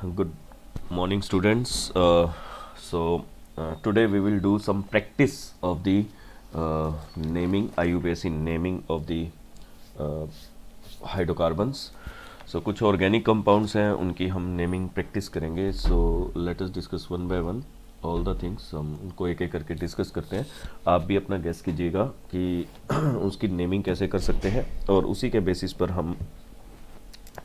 Good morning, students. Today we will do some practice of the naming IUPAC naming of the hydrocarbons. So कुछ organic compounds हैं, उनकी हम naming practice करेंगे. So let us discuss one by one all the things. हम उनको एक एक करके डिस्कस करते हैं. आप भी अपना गेस कीजिएगा कि उसकी नेमिंग कैसे कर सकते हैं, और उसी के बेसिस पर हम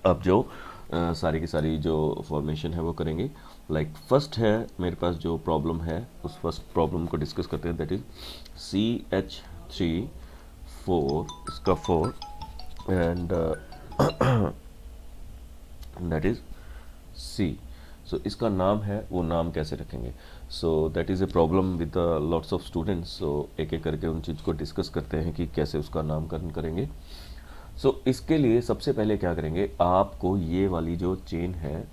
अब जो सारी की सारी जो फॉर्मेशन है वो करेंगे. लाइक फर्स्ट है मेरे पास जो प्रॉब्लम है, उस फर्स्ट प्रॉब्लम को डिस्कस करते हैं. दैट इज CH3 4, इसका 4 and that is C. So इसका नाम है, वो नाम कैसे रखेंगे. So that is a problem with lots of students. So एक एक करके उन चीज़ को डिस्कस करते हैं कि कैसे उसका नामकरण करेंगे. सो इसके लिए सबसे पहले क्या करेंगे, आपको ये वाली जो चेन है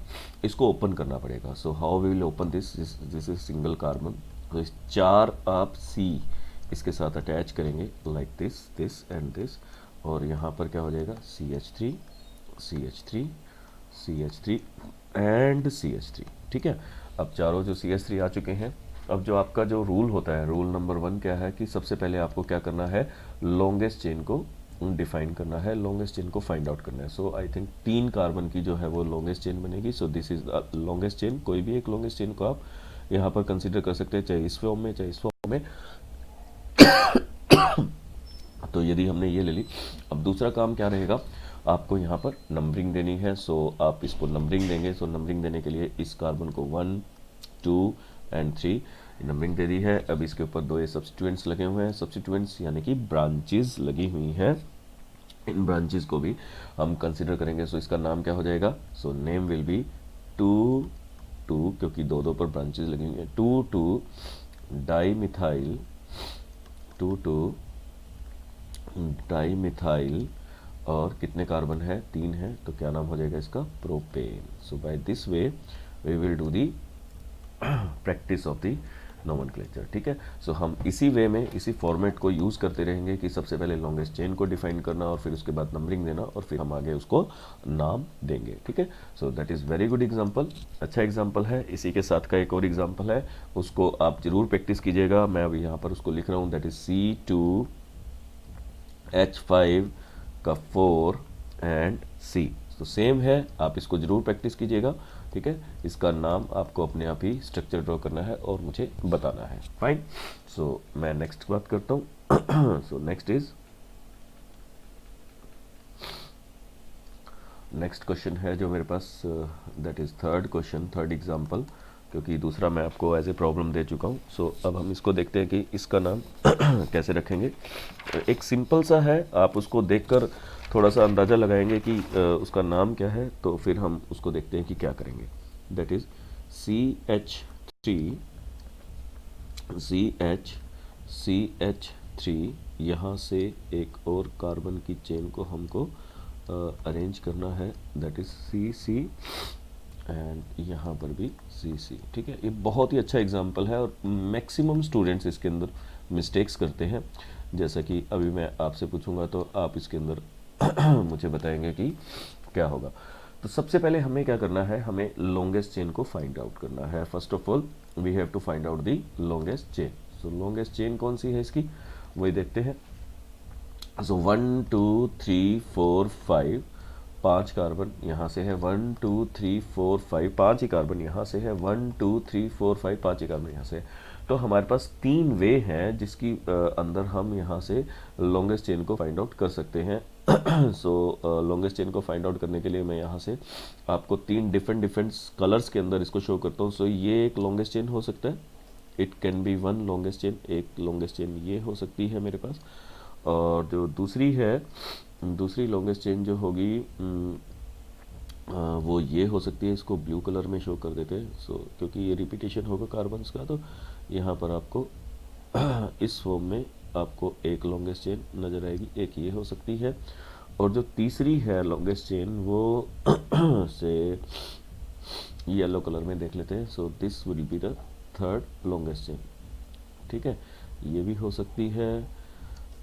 इसको ओपन करना पड़ेगा. So how we will open this this is single carbon. तो इस 4 आप C इसके साथ अटैच करेंगे लाइक दिस एंड दिस, और यहाँ पर क्या हो जाएगा CH3 CH3 CH3 and CH3. ठीक है, अब चारों जो CH3 आ चुके हैं. अब जो आपका जो रूल होता है, रूल नंबर 1 क्या है कि सबसे पहले आपको क्या करना है, लॉन्गेस्ट चेन को डिफाइन करना है, लॉन्गेस्ट चेन को फाइंड आउट करना है. सो आई थिंक 3 कार्बन की जो है वो लॉन्गेस्ट चेन बनेगी. सो this is the longest chain. कोई भी एक लॉन्गेस्ट चेन को आप यहाँ पर कंसीडर कर सकते हैं, चाहे इस फॉर्म में चाहे इस फॉर्म में. तो यदि हमने ये ले ली, अब दूसरा काम क्या रहेगा, आपको यहाँ पर नंबरिंग देनी है. सो आप इसको नंबरिंग देंगे. सो नंबरिंग देने के लिए इस कार्बन को 1 2 एंड 3 नंबरिंग दे दी है. अब इसके ऊपर 2 ये सब्स्टिट्यूएंट्स लगे हुए हैं, सब्स्टिट्यूएंट्स यानी कि ब्रांचेस लगी हुई हैं. इन ब्रांचेस को भी हम कंसिडर करेंगे. सो इसका नाम क्या हो जाएगा, सो नेम विल बी 2 2, क्योंकि 2 पर ब्रांचेस लगी हुई हैं, 2 डाईमिथाइल 2 डाईमिथाइल. और कितने कार्बन है, 3 है, तो क्या नाम हो जाएगा इसका, propane. So by this way we will do the practice of the nomenclature. ठीक है, सो हम इसी वे में इसी फॉर्मेट को यूज़ करते रहेंगे कि सबसे पहले लॉन्गेस्ट चेन को डिफाइन करना, और फिर उसके बाद नंबरिंग देना, और फिर हम आगे उसको नाम देंगे. ठीक है, सो that is very good example, अच्छा एग्जांपल है. इसी के साथ का एक और एग्जांपल है, उसको आप जरूर प्रैक्टिस कीजिएगा. मैं अभी यहाँ पर उसको लिख रहा हूँ. दैट इज C2H5 का 4 एंड C. तो सेम है, आप इसको जरूर प्रैक्टिस कीजिएगा. ठीक है, इसका नाम आपको अपने आप ही स्ट्रक्चर ड्रॉ करना है और मुझे बताना है. फाइन. सो मैं नेक्स्ट बात करता हूँ. सो नेक्स्ट क्वेश्चन है जो मेरे पास, that is third question, third example, क्योंकि दूसरा मैं आपको एज ए प्रॉब्लम दे चुका हूँ. सो अब हम इसको देखते हैं कि इसका नाम कैसे रखेंगे. एक सिंपल सा है, आप उसको देखकर थोड़ा सा अंदाज़ा लगाएंगे कि उसका नाम क्या है, तो फिर हम उसको देखते हैं कि क्या करेंगे. दैट इज CH3 यहाँ से एक और कार्बन की चेन को हमको अरेंज करना है. दैट इज CC एंड यहाँ पर भी CC. ठीक है, ये बहुत ही अच्छा एग्जाम्पल है, और मैक्सिमम स्टूडेंट्स इसके अंदर मिस्टेक्स करते हैं. जैसा कि अभी मैं आपसे पूछूंगा तो आप इसके अंदर मुझे बताएंगे कि क्या होगा. तो सबसे पहले हमें क्या करना है, हमें लॉन्गेस्ट चेन को फाइंड आउट करना है. First of all we have to find out the longest chain. So longest chain कौन सी है इसकी, वही देखते हैं. सो 1 2 3 4 5, 5 कार्बन यहाँ से है. 1 2 3 4 5, 5 ही कार्बन यहाँ से है. 1 2 3 4 5, 5 ही कार्बन यहाँ से है. तो हमारे पास 3 वे हैं जिसकी अंदर हम यहाँ से लॉन्गेस्ट चेन को फाइंड आउट कर सकते हैं. सो लॉन्गेस्ट चेन को फाइंड आउट करने के लिए मैं यहाँ से आपको 3 डिफरेंट कलर्स के अंदर इसको शो करता हूँ. सो ये एक लॉन्गेस्ट चेन हो सकता है, it can be one longest chain. एक लॉन्गेस्ट चेन ये हो सकती है मेरे पास, और जो दूसरी लॉन्गेस्ट चेन जो होगी वो ये हो सकती है. इसको ब्लू कलर में शो कर देते हैं. सो क्योंकि ये रिपीटेशन होगा कार्बन्स का, तो यहाँ पर आपको इस फॉर्म में आपको एक लॉन्गेस्ट चेन नज़र आएगी. एक ये हो सकती है, और जो तीसरी है लॉन्गेस्ट चेन वो से येलो कलर में देख लेते हैं. So this will be the third longest chain. ठीक है, ये भी हो सकती है,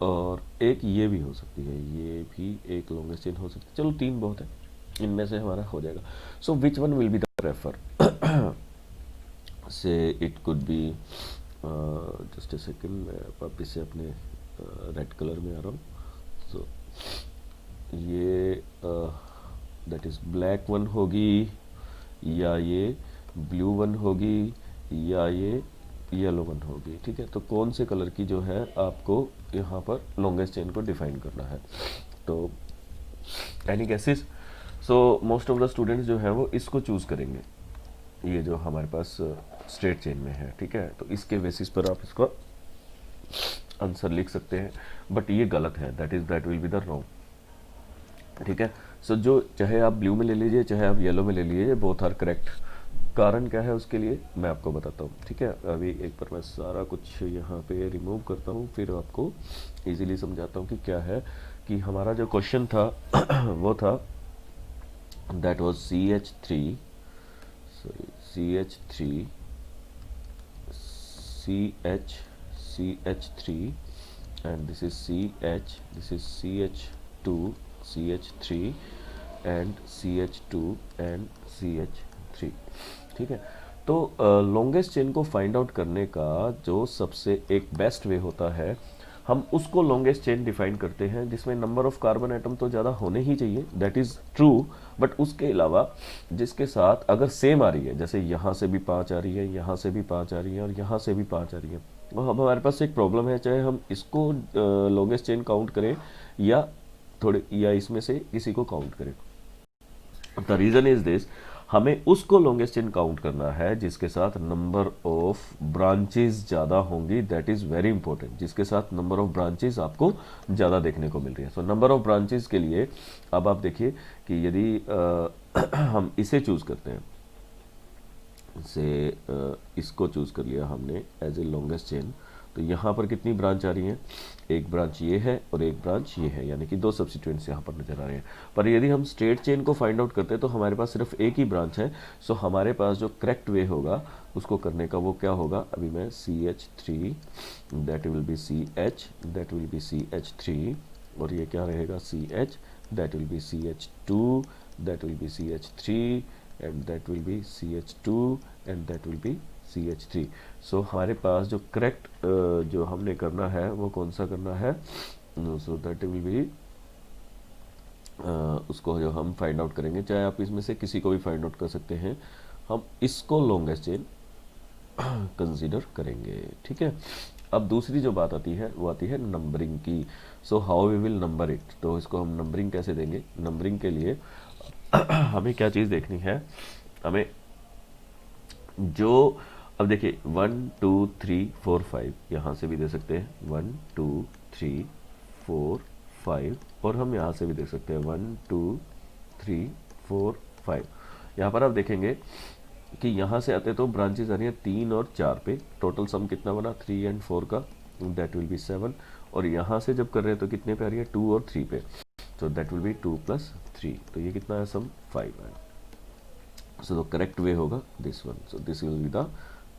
और एक ये भी हो सकती है, ये भी एक लॉन्गेस्ट चेन हो सकती है. चलो 3 बहुत है, इनमें से हमारा हो जाएगा. So which one will be the prefer. Say it could be just a second, मैं वापस से अपने रेड कलर में आ रहा हूँ. So ये दैट इज़ ब्लैक वन होगी, या ये ब्लू वन होगी, या ये येलो वन होगी. ठीक है, तो कौन से कलर की जो है आपको यहाँ पर लॉन्गेस्ट चेन को डिफाइन करना है. तो any guesses? So most of the students जो हैं वो इसको चूज़ करेंगे, ये जो हमारे पास स्ट्रेट चेन में है. ठीक है, तो इसके बेसिस पर आप इसका आंसर लिख सकते हैं, बट ये गलत है. That will be the wrong. ठीक है, सो जो चाहे आप ब्लू में ले लीजिए, चाहे आप येलो में ले लीजिए, बोथ आर करेक्ट. कारण क्या है उसके लिए मैं आपको बताता हूँ. ठीक है, अभी एक बार मैं सारा कुछ यहाँ पे रिमूव करता हूँ, फिर आपको इजीली समझाता हूँ कि क्या है. कि हमारा जो क्वेश्चन था वो था that was CH3, CH3 and this is CH, this is CH2, CH3 and CH2 and CH3. ठीक है, तो लॉन्गेस्ट चेन को फाइंड आउट करने का जो सबसे एक बेस्ट वे होता है, हम उसको लॉन्गेस्ट चेन डिफाइन करते हैं जिसमें नंबर ऑफ कार्बन एटम तो ज़्यादा होने ही चाहिए, दैट इज़ ट्रू. बट उसके अलावा जिसके साथ अगर सेम आ रही है, जैसे यहाँ से भी 5 आ रही है, यहाँ से भी 5 आ रही है और यहाँ से भी 5 आ रही है, तो अब हमारे पास एक प्रॉब्लम है, चाहे हम इसको लॉन्गेस्ट चेन काउंट करें या इसमें से किसी को काउंट करें. द रीज़न इज दिस, हमें उसको लॉन्गेस्ट चेन काउंट करना है जिसके साथ नंबर ऑफ ब्रांचेस ज़्यादा होंगी. दैट इज़ वेरी इंपॉर्टेंट, जिसके साथ नंबर ऑफ ब्रांचेस आपको ज़्यादा देखने को मिल रही है. सो नंबर ऑफ ब्रांचेस के लिए अब आप देखिए कि यदि हम इसे चूज़ करते हैं, से इसको चूज़ कर लिया हमने एज ए लॉन्गेस्ट चेन, तो यहाँ पर कितनी ब्रांच आ रही हैं? एक ब्रांच ये है और एक ब्रांच ये है, यानी कि 2 सब्स्टिट्यूएंट्स यहाँ पर नजर आ रहे हैं. पर यदि हम स्ट्रेट चेन को फाइंड आउट करते हैं तो हमारे पास सिर्फ एक ही ब्रांच है. सो हमारे पास जो करेक्ट वे होगा उसको करने का वो क्या होगा, अभी मैं CH3 that will be CH, that will be CH3, और ये क्या रहेगा CH, that will be CH2, that will be CH3 and that will be CH2 and that will be CH3. सो हमारे पास जो करेक्ट जो हमने करना है वो कौन सा करना है, सो दैट विल बी उसको जो हम फाइंड आउट करेंगे, चाहे आप इसमें से किसी को भी फाइंड आउट कर सकते हैं, हम इसको लॉन्गेस्ट चेन कंसीडर करेंगे. ठीक है, अब दूसरी जो बात आती है वो आती है नंबरिंग की. So how we will number it, तो इसको हम नंबरिंग कैसे देंगे. नंबरिंग के लिए हमें क्या चीज़ देखनी है, हमें जो अब देखिए 1 2 3 4 5 यहाँ से भी दे सकते हैं, 1 2 3 4 5, और हम यहाँ से भी देख सकते हैं 1 2 3 4 5. यहाँ पर आप देखेंगे कि यहाँ से आते तो ब्रांचेज आ रही हैं 3 और 4 पे. टोटल सम कितना बना 3 and 4 का, दैट विल बी 7. और यहाँ से जब कर रहे हैं तो कितने पे आ रही है 2 और 3 पे, so that will be 2 plus 3, तो ये कितना है सम 5 है. सो द करेक्ट वे होगा this one, so this will be the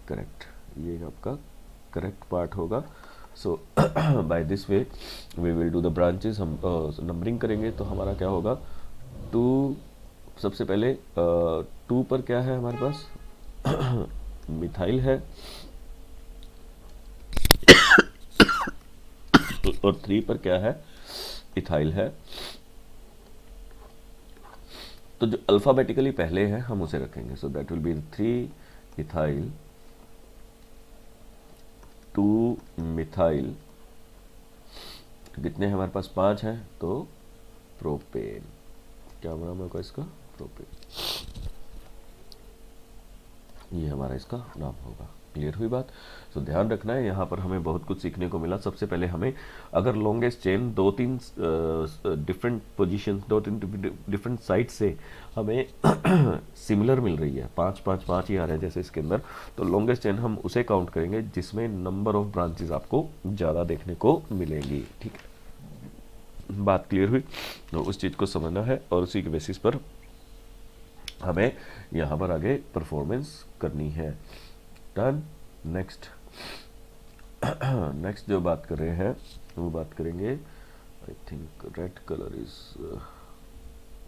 correct, ये आपका करेक्ट पार्ट होगा. So by this way we will do the branches. हम नंबरिंग करेंगे तो हमारा क्या होगा, 2 सबसे पहले 2 पर क्या है हमारे पास मिथाइल है, और 3 पर क्या है, इथाइल है. तो जो अल्फाबेटिकली पहले है हम उसे रखेंगे. So that will be 3 ethyl, 2 methyl, कितने हैं हमारे पास 5 हैं, तो प्रोपेन. क्या नाम होगा इसका, प्रोपेन, ये हमारा इसका नाम होगा. क्लियर हुई बात. तो ध्यान रखना है, यहाँ पर हमें बहुत कुछ सीखने को मिला. सबसे पहले हमें अगर longest chain 2-3 different position, 2-3 different side से हमें सिमिलर मिल रही है, 5 ही आ रहे हैं जैसे इसके अंदर, तो लॉन्गेस्ट चेन हम उसे काउंट करेंगे जिसमें नंबर ऑफ ब्रांचेस आपको ज़्यादा देखने को मिलेंगी. ठीक है, बात क्लियर हुई. तो उस चीज़ को समझना है और उसी के बेसिस पर हमें यहाँ पर आगे परफॉर्मेंस करनी है. डन. नेक्स्ट जो बात कर रहे हैं वो बात करेंगे, I think red colour is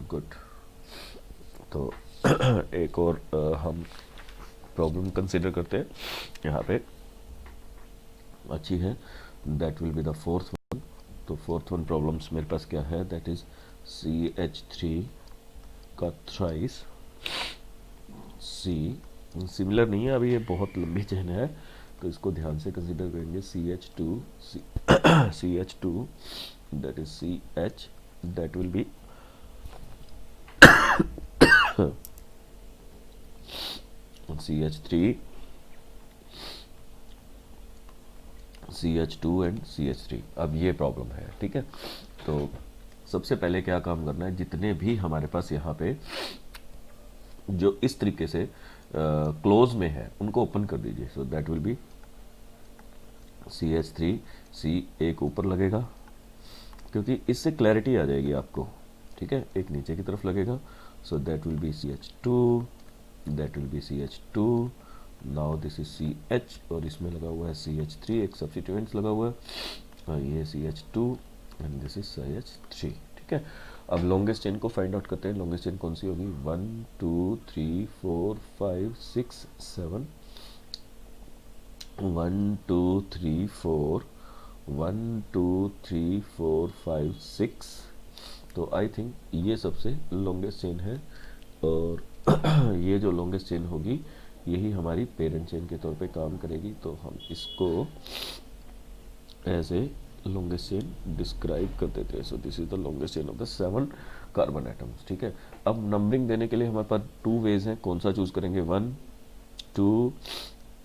good. तो एक और हम प्रॉब्लम कंसिडर करते हैं यहाँ पे, अच्छी है, that will be the fourth one. तो फोर्थ वन प्रॉब्लम्स मेरे पास क्या है, दैट इज CH3 का थ्राइस C, सिमिलर नहीं है अभी, ये बहुत लंबी चेन है, तो इसको ध्यान से कंसिडर करेंगे। CH2 CH2 that is CH, that will be CH3 CH2 and CH3। अब ये प्रॉब्लम है, ठीक है। तो सबसे पहले क्या काम करना है, जितने भी हमारे पास यहाँ पे जो इस तरीके से क्लोज में है उनको ओपन कर दीजिए। So that will be CH3 C, एक ऊपर लगेगा क्योंकि इससे क्लैरिटी आ जाएगी आपको, ठीक है, एक नीचे की तरफ लगेगा। So that will be CH2, that will be CH2, now this is CH और इसमें लगा हुआ है CH3, एक सब्स्टिट्यूएंट्स लगा हुआ है, और ये CH2 and this is CH3, ठीक है। अब लॉन्गेस्ट चेन को फाइंड आउट करते हैं। लॉन्गेस्ट चेन कौन सी होगी, 1 2 3 4 5 6 7, 1 2 3 4, 1 2 3 4 5 6, तो आई थिंक ये सबसे लॉन्गेस्ट चेन है, और ये जो लॉन्गेस्ट चेन होगी यही हमारी पेरेंट चेन के तौर पे काम करेगी। तो हम इसको as a longest chain describe कर देते हैं। So this is the longest chain of the 7 carbon atoms, ठीक है। अब नंबरिंग देने के लिए हमारे पास 2 वेज हैं, कौन सा चूज करेंगे, 1 2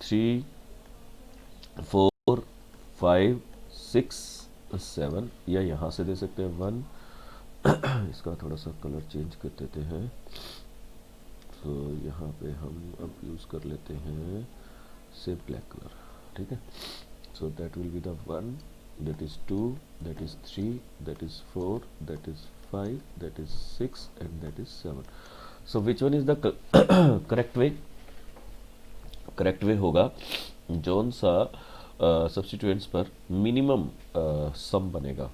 3 4 5 6 7, या यहाँ से दे सकते हैं 1 इसका थोड़ा सा कलर चेंज कर देते हैं। तो यहाँ पे हम अब यूज़ कर लेते हैं से ब्लैक कलर, ठीक है। So that will be the 1, that is 2, that is 3, that is 4, that is 5, that is 6 and that is 7. So which one is the correct way? Correct way होगा जौन सा सब्स्टिट्यूएंट्स पर मिनिमम सम बनेगा।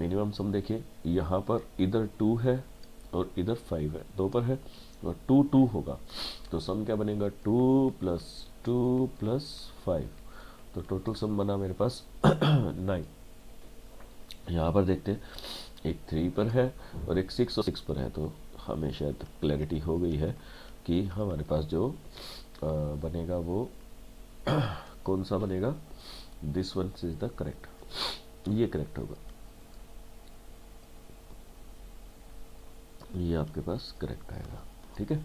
Minimum सम देखिए, यहाँ पर इधर 2 है और इधर 5 है, दो पर है, और 2 2 होगा, तो सम क्या बनेगा, 2 + 2 + 5, तो टोटल सम बना मेरे पास 9। यहाँ पर देखते हैं, एक 3 पर है और एक 6 और 6 पर है, तो हमें शायद क्लैरिटी हो गई है कि हमारे पास जो बनेगा वो कौन सा बनेगा, this one is the correct, ये करेक्ट होगा, ये आपके पास करेक्ट आएगा, ठीक है।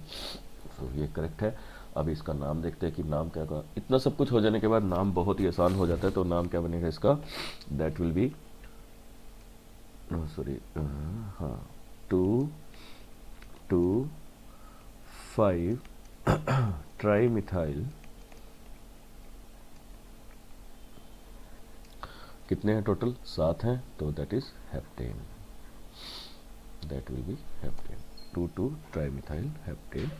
तो ये करेक्ट है। अब इसका नाम देखते हैं कि नाम क्या होगा। इतना सब कुछ हो जाने के बाद नाम बहुत ही आसान हो जाता है, तो नाम क्या बनेगा इसका, दैट विल बी सॉरी हाँ 2 2 5 ट्राई मिथाइल, कितने हैं टोटल, 7 हैं, तो that is heptane, that will be heptane, 2 2 tri methyl heptane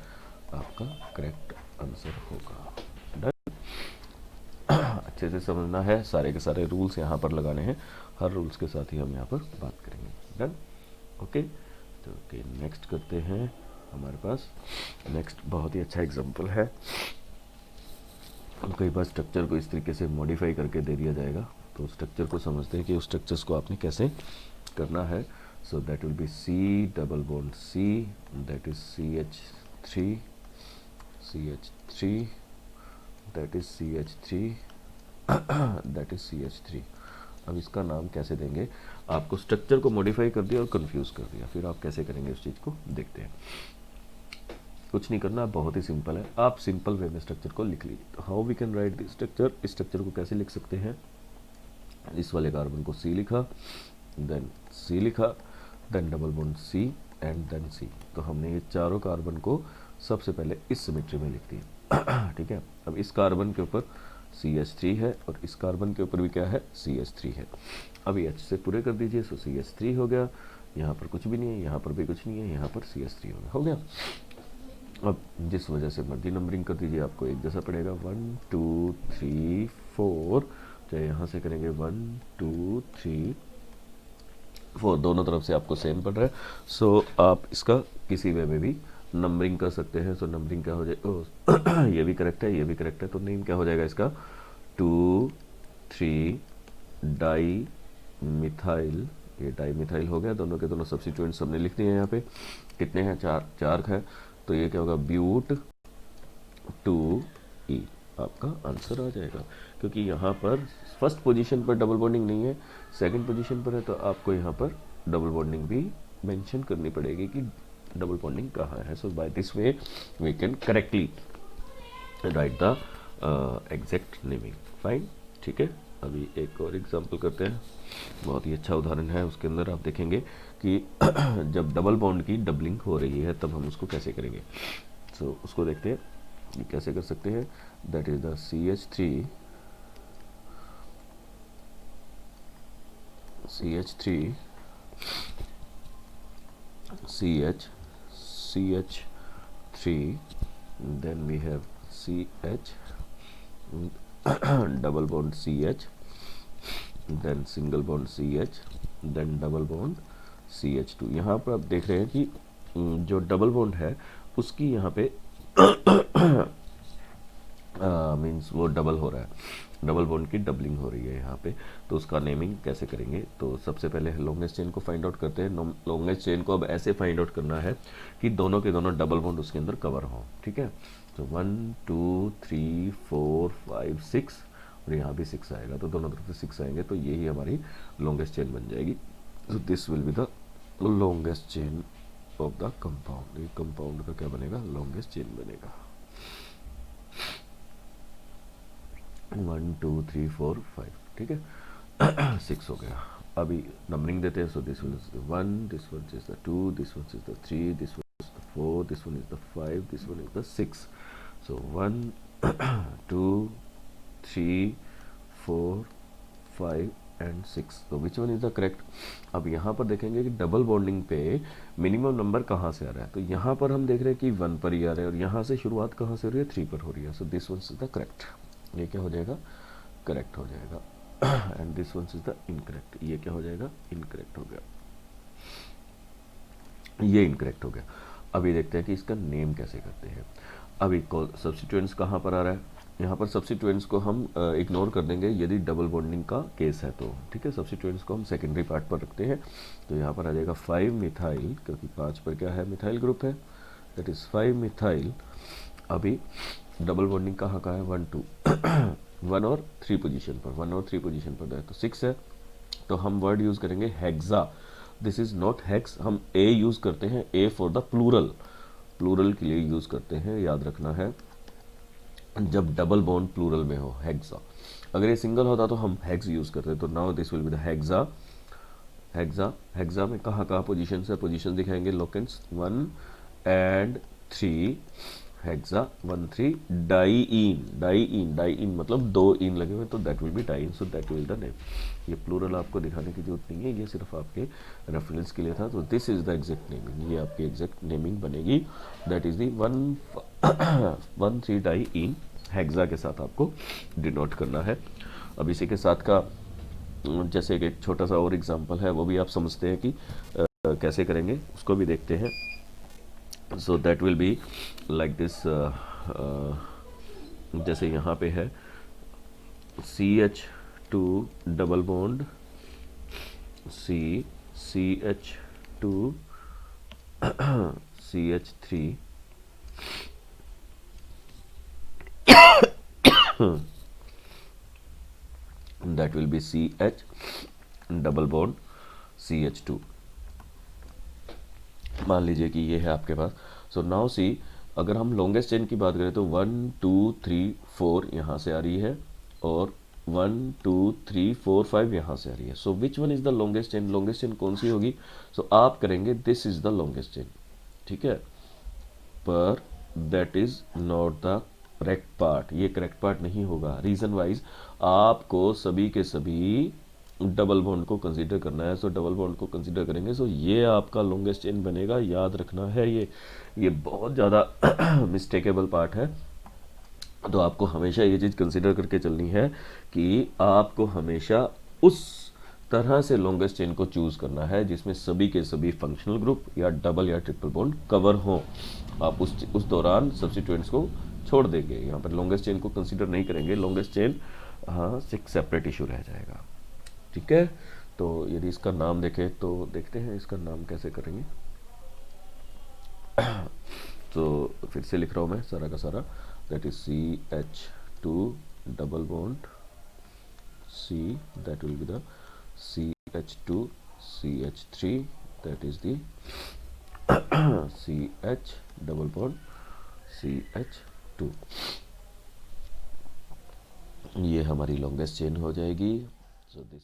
आपका करेक्ट आंसर होगा। डन, अच्छे से समझना है, सारे के सारे रूल्स यहाँ पर लगाने हैं, हर रूल्स के साथ ही हम यहाँ पर बात करेंगे। Done, okay. तो ओके, नेक्स्ट करते हैं। हमारे पास नेक्स्ट बहुत ही अच्छा एग्जांपल है। कई बार स्ट्रक्चर को इस तरीके से मॉडिफाई करके दे दिया जाएगा, तो स्ट्रक्चर को समझते हैं कि उस स्ट्रक्चर्स को आपने कैसे करना है। So that will be C double bond C, that is CH3 CH3, that is CH3 that is CH3। अब इसका नाम कैसे देंगे, आपको स्ट्रक्चर को मॉडिफाई कर दिया और कंफ्यूज कर दिया, फिर आप कैसे करेंगे उस चीज़ को देखते हैं। कुछ नहीं करना, बहुत ही सिंपल है, आप सिंपल वे में स्ट्रक्चर को लिख लीजिए। तो how we can write this structure, इस स्ट्रक्चर को कैसे लिख सकते हैं, इस वाले कार्बन को C लिखा, देन C लिखा, then double bond C and then C। तो हमने ये चारों कार्बन को सबसे पहले इस सिमेट्री में लिख दिया, ठीक है। अब इस कार्बन के ऊपर CH3 है और इस कार्बन के ऊपर भी क्या है, CH3 है। अब ये H से पूरे कर दीजिए, सो CH3 हो गया, यहाँ पर कुछ भी नहीं है, यहाँ पर भी कुछ नहीं है, यहाँ पर CH3 हो गया। अब जिस वजह से मर्जी नंबरिंग कर दीजिए, आपको एक जैसा पड़ेगा, 1 2 3 4, चाहे यहाँ से करेंगे 1 2 3 4, दोनों तरफ से आपको सेम पड़ रहा है। सो आप इसका किसी वे में भी नंबरिंग कर सकते हैं। सो नंबरिंग क्या हो जाए, ये भी करेक्ट है, ये भी करेक्ट है, तो नेम क्या हो जाएगा इसका, 2,3 डाई मिथाइल। ये डाई मिथाइल हो गया, दोनों के दोनों सब्स्टिट्यूएंट्स हमने लिख दिए हैं। यहाँ पे कितने हैं, चार है, तो ये क्या होगा, ब्यूट 2E आपका आंसर आ जाएगा। क्योंकि यहाँ पर फर्स्ट पोजीशन पर डबल बॉन्डिंग नहीं है, सेकंड पोजीशन पर है, तो आपको यहाँ पर डबल बॉन्डिंग भी मेंशन करनी पड़ेगी कि डबल बॉन्डिंग कहाँ है। So by this way we can correctly write the exact naming. Fine, ठीक है। अभी एक और एग्जांपल करते हैं, बहुत ही अच्छा उदाहरण है। उसके अंदर आप देखेंगे कि जब डबल बॉन्ड की डबलिंग हो रही है तब हम उसको कैसे करेंगे। सो उसको देखते हैं ये कैसे कर सकते हैं। That is the CH3 CH3, then we have CH, double bond CH, then single bond CH, then double bond CH2। यहाँ पर आप देख रहे हैं कि जो डबल बॉन्ड है उसकी यहाँ पे मीन्स वो डबल हो रहा है, डबल बॉन्ड की डबलिंग हो रही है यहाँ पे। तो उसका नेमिंग कैसे करेंगे, तो सबसे पहले लॉन्गेस्ट चेन को फाइंड आउट करते हैं। लॉन्गेस्ट चेन को अब ऐसे फाइंड आउट करना है कि दोनों के दोनों डबल बॉन्ड उसके अंदर कवर हों, ठीक है। तो 1 2 3 4 5 6 और यहाँ भी 6 आएगा, तो दोनों तरफ से 6 आएंगे, तो यही हमारी लॉन्गेस्ट चेन बन जाएगी। सो this will be the longest chain of the compound. ये कंपाउंड का क्या बनेगा, लॉन्गेस्ट चेन बनेगा। 1 2 3 4 5, ठीक है। 6 हो गया। अभी नंबरिंग देते हैं। So this one is the 1, this one is the 2, this one is the 3, this one is the 4, this one is the 5, this one is the 6। So 1 2 3 4 5 and 6, तो विच वन इज द करेक्ट। अब यहाँ पर देखेंगे कि double bonding पे minimum number कहाँ से आ रहा है, तो यहाँ पर हम देख रहे हैं कि 1 पर ही आ रहा है, और यहाँ से शुरुआत कहाँ से हो रही है, 3 पर हो रही है। So this one is the correct, ये क्या हो जाएगा, करेक्ट हो जाएगा। And this one is the incorrect, ये क्या हो जाएगा, इनकरेक्ट हो गया, ये इनकरेक्ट हो गया। अभी देखते हैं कि इसका नेम कैसे करते हैं। अभी सब्स्टिट्यूएंट्स कहाँ पर आ रहा है, यहाँ पर सब्स्टिट्यूएंट्स को हम इग्नोर कर देंगे यदि डबल बॉन्डिंग का केस है तो, ठीक है। सब्स्टिट्यूएंट्स को हम सेकेंडरी पार्ट पर रखते हैं, तो यहाँ पर आ जाएगा 5 मिथाइल, क्योंकि 5 पर क्या है, मिथाइल ग्रुप है, दैट इज 5 मिथाइल। अभी डबल बॉन्डिंग कहाँ का है, 1 2 1 और 3 पोजीशन पर, 1 और 3 पोजीशन पर है, तो 6 है, तो हम वर्ड यूज करेंगे hexa. This is not hex, हम ए यूज करते हैं, a for the plural, plural के लिए यूज करते हैं, याद रखना है जब डबल बॉन्ड प्लूरल में हो, हेक्सा। अगर ये सिंगल होता तो हम हेक्स यूज करते, तो now this will be the hexa. Hexa, hexa में कहाँ कहाँ पोजीशन है, पोजीशन दिखाएंगे locants 1 and 3, hexa 1 3, diyne, diyne, diyne मतलब 2 इन लगे हुए, तो that will be diyne, so that will the name. ये प्लूरल आपको दिखाने की जरूरत नहीं है, ये सिर्फ आपके रेफरेंस के लिए था। तो this is the exact naming, ये आपकी एग्जैक्ट नेमिंग बनेगी, that is the 1 3 diyne, hexa के साथ आपको डिनोट करना है। अब इसी के साथ का जैसे एक छोटा सा और एग्जाम्पल है, वो भी आप समझते हैं कि कैसे करेंगे, उसको भी देखते हैं। So that will be like this, जैसे यहाँ पे है CH2 double bond C, CH2 CH3 that will be CH double bond CH2। मान लीजिए कि ये है आपके पास। सो नाउ सी, अगर हम लॉन्गेस्ट चेन की बात करें तो 1 2 3 4 यहाँ से आ रही है, और 1 2 3 4 5 यहाँ से आ रही है। So which one is the longest chain, longest chain कौन सी होगी, सो आप करेंगे this is the longest chain, ठीक है, पर that is not the correct part, ये करेक्ट पार्ट नहीं होगा। रीजन वाइज आपको सभी के सभी डबल बॉन्ड को कंसीडर करना है, सो डबल बॉन्ड को कंसीडर करेंगे, सो ये आपका लॉन्गेस्ट चेन बनेगा, याद रखना है। ये बहुत ज़्यादा मिस्टेकेबल पार्ट है, तो आपको हमेशा ये चीज़ कंसीडर करके चलनी है कि आपको हमेशा उस तरह से लॉन्गेस्ट चेन को चूज करना है जिसमें सभी के सभी फंक्शनल ग्रुप या डबल या ट्रिपल बॉन्ड कवर हो। आप उस दौरान सब्स्टिट्यूएंट्स को छोड़ देंगे, यहाँ पर लॉन्गेस्ट चेन को कंसीडर नहीं करेंगे। लॉन्गेस्ट चेन हाँ एक सेपरेट इशू रह जाएगा। ठीक है, तो यदि इसका नाम देखें तो देखते हैं इसका नाम कैसे करेंगे। तो फिर से लिख रहा हूँ मैं सारा का सारा, that is CH2 double bond C, that will be the CH2 CH3, that is the CH double bond CH2। ये हमारी लॉन्गेस्ट चेन हो जाएगी। So this